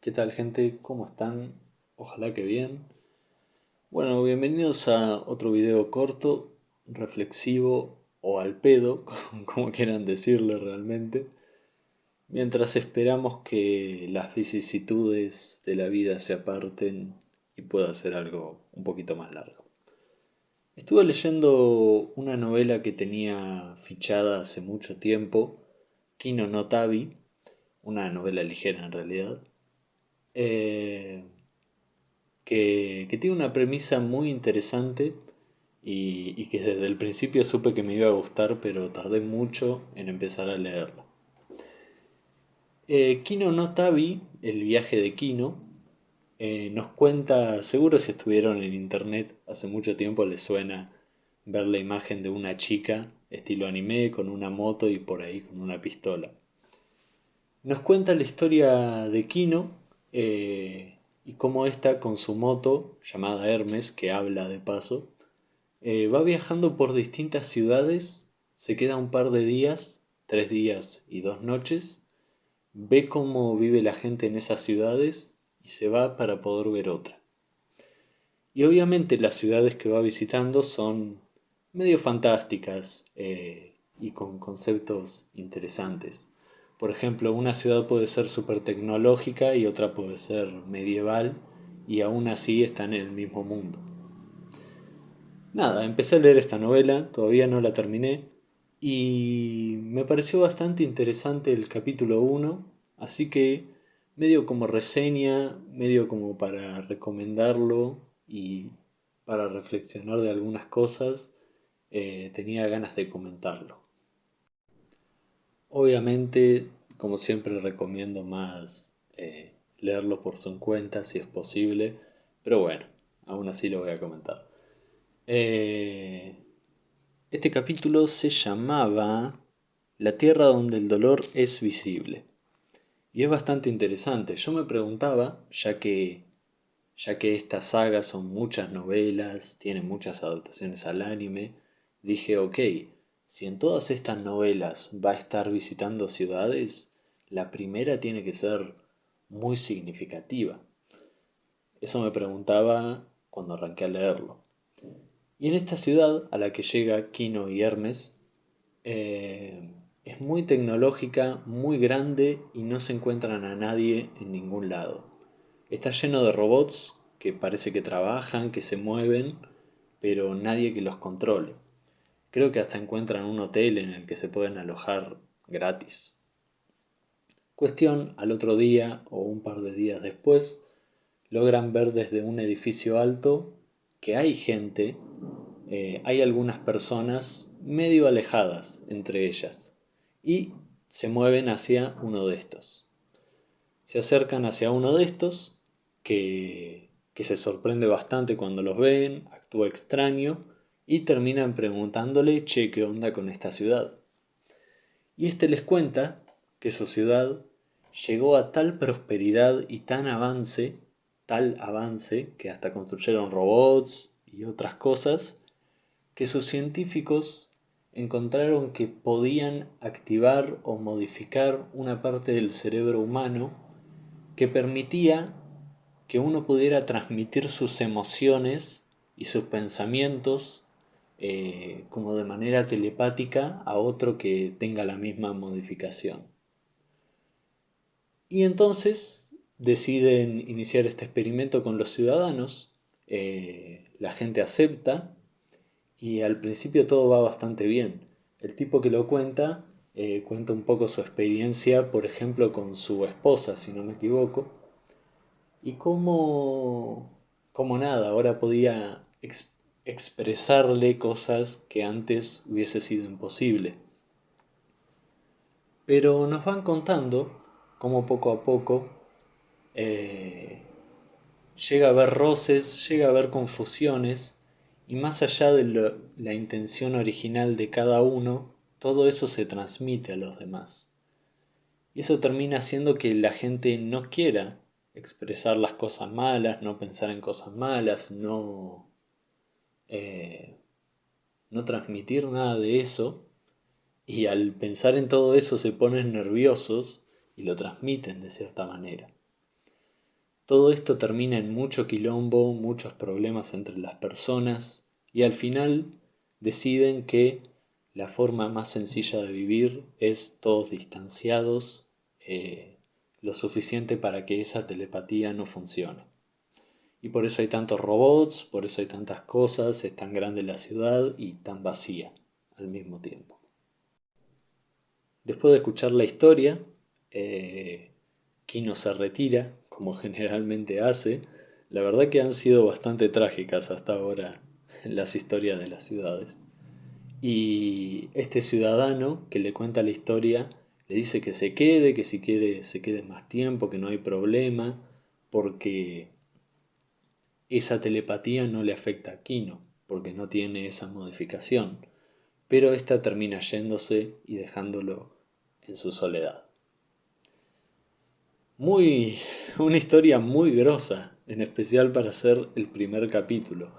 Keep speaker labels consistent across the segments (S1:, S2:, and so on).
S1: ¿Qué tal, gente? ¿Cómo están? Ojalá que bien. Bueno, bienvenidos a otro video corto, reflexivo o al pedo, como quieran decirle realmente, mientras esperamos que las vicisitudes de la vida se aparten y pueda ser algo un poquito más largo. Estuve leyendo una novela que tenía fichada hace mucho tiempo, Kino no Tabi, una novela ligera en realidad, eh, que tiene una premisa muy interesante y que desde el principio supe que me iba a gustar, pero tardé mucho en empezar a leerla. Kino no Tabi, el viaje de Kino, nos cuenta, seguro si estuvieron en internet hace mucho tiempo les suena ver la imagen de una chica estilo anime con una moto y por ahí con una pistola. Nos cuenta la historia de Kino y cómo ésta con su moto, llamada Hermes, que habla de paso, va viajando por distintas ciudades, se queda un par de días, 3 días y 2 noches, ve cómo vive la gente en esas ciudades y se va para poder ver otra. Y obviamente las ciudades que va visitando son medio fantásticas y con conceptos interesantes. Por ejemplo, una ciudad puede ser súper tecnológica y otra puede ser medieval y aún así están en el mismo mundo. Nada, empecé a leer esta novela, todavía no la terminé y me pareció bastante interesante el capítulo uno, así que medio como reseña, medio como para recomendarlo y para reflexionar de algunas cosas, tenía ganas de comentarlo. Obviamente, como siempre, recomiendo más leerlo por su cuenta si es posible, pero bueno, aún así lo voy a comentar. Eh, este capítulo se llamaba La tierra donde el dolor es visible. Y es bastante interesante. Yo me preguntaba, ya que esta saga son muchas novelas, tiene muchas adaptaciones al anime, dije, ok, si en todas estas novelas va a estar visitando ciudades, la primera tiene que ser muy significativa. Eso me preguntaba cuando arranqué a leerlo. Y en esta ciudad a la que llega Kino y Hermes, es muy tecnológica, muy grande y no se encuentran a nadie en ningún lado. Está lleno de robots que parece que trabajan, que se mueven, pero nadie que los controle. Creo que hasta encuentran un hotel en el que se pueden alojar gratis. Cuestión, al otro día o un par de días después, logran ver desde un edificio alto que hay gente, hay algunas personas medio alejadas entre ellas y se mueven hacia uno de estos. Se acercan hacia uno de estos que se sorprende bastante cuando los ven, actúa extraño y terminan preguntándole, che, ¿qué onda con esta ciudad? Y este les cuenta que su ciudad llegó a tal prosperidad y tal avance, que hasta construyeron robots y otras cosas, que sus científicos encontraron que podían activar o modificar una parte del cerebro humano que permitía que uno pudiera transmitir sus emociones y sus pensamientos como de manera telepática a otro que tenga la misma modificación. Y entonces deciden iniciar este experimento con los ciudadanos, la gente acepta y al principio todo va bastante bien. El tipo que lo cuenta cuenta un poco su experiencia, por ejemplo, con su esposa, si no me equivoco, y cómo nada, ahora podía expresarle cosas que antes hubiese sido imposible. Pero nos van contando cómo poco a poco eh, llega a haber roces, llega a haber confusiones, y más allá de la intención original de cada uno, todo eso se transmite a los demás. Y eso termina haciendo que la gente no quiera expresar las cosas malas, no pensar en cosas malas, eh, no transmitir nada de eso. Y al pensar en todo eso se ponen nerviosos y lo transmiten de cierta manera. Todo esto termina en mucho quilombo, muchos problemas entre las personas y al final deciden que la forma más sencilla de vivir es todos distanciados, lo suficiente para que esa telepatía no funcione. Y por eso hay tantos robots, por eso hay tantas cosas, es tan grande la ciudad y tan vacía al mismo tiempo. Después de escuchar la historia, eh, Kino se retira, como generalmente hace. La verdad que han sido bastante trágicas hasta ahora las historias de las ciudades. Y este ciudadano que le cuenta la historia le dice que se quede, que si quiere se quede más tiempo, que no hay problema, porque esa telepatía no le afecta a Kino, porque no tiene esa modificación. Pero esta termina yéndose y dejándolo en su soledad. Muy, una historia muy grosa, en especial para ser el primer capítulo.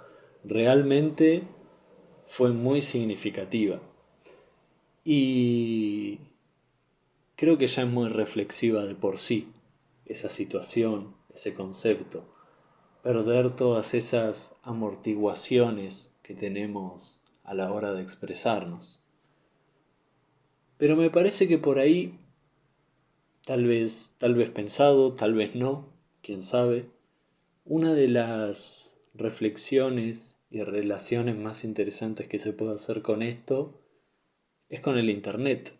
S1: Realmente fue muy significativa. Y creo que ya es muy reflexiva de por sí, esa situación, ese concepto. Perder todas esas amortiguaciones que tenemos a la hora de expresarnos. Pero me parece que por ahí, tal vez pensado, tal vez no, quién sabe, una de las reflexiones y relaciones más interesantes que se puede hacer con esto es con el Internet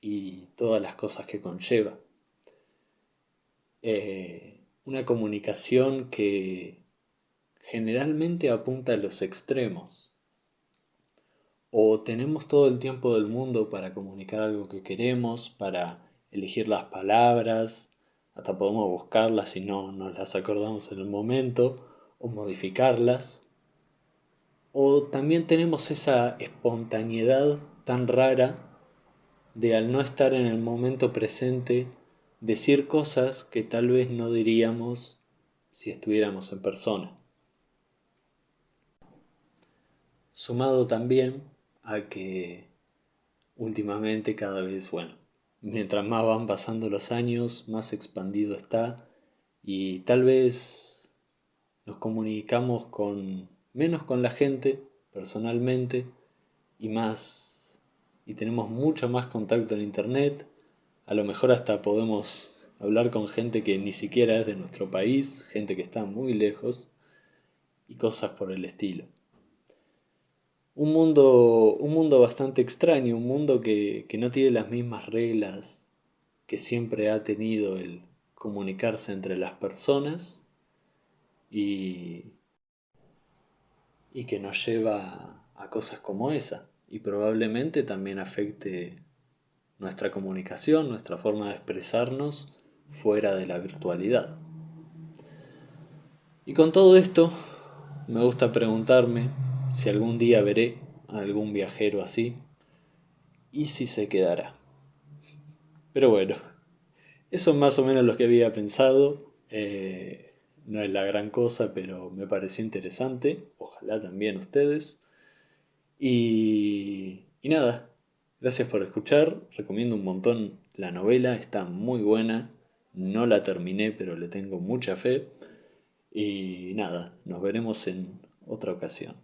S1: y todas las cosas que conlleva. Una comunicación que generalmente apunta a los extremos. O tenemos todo el tiempo del mundo para comunicar algo que queremos, para elegir las palabras, hasta podemos buscarlas si no nos las acordamos en el momento, o modificarlas. O también tenemos esa espontaneidad tan rara de al no estar en el momento presente decir cosas que tal vez no diríamos si estuviéramos en persona. Sumado también a que últimamente cada vez, bueno, mientras más van pasando los años, más expandido está y tal vez nos comunicamos con menos con la gente personalmente y más y tenemos mucho más contacto en internet. A lo mejor hasta podemos hablar con gente que ni siquiera es de nuestro país, gente que está muy lejos y cosas por el estilo. Un mundo bastante extraño, un mundo que no tiene las mismas reglas que siempre ha tenido el comunicarse entre las personas y, y que nos lleva a cosas como esa. Y probablemente también afecte nuestra comunicación, nuestra forma de expresarnos fuera de la virtualidad. Y con todo esto, me gusta preguntarme si algún día veré a algún viajero así y si se quedará. Pero bueno, eso es más o menos lo que había pensado. No es la gran cosa, pero me pareció interesante. Ojalá también ustedes. Y nada, gracias por escuchar. Recomiendo un montón la novela, está muy buena. No la terminé, pero le tengo mucha fe. Y nada, nos veremos en otra ocasión.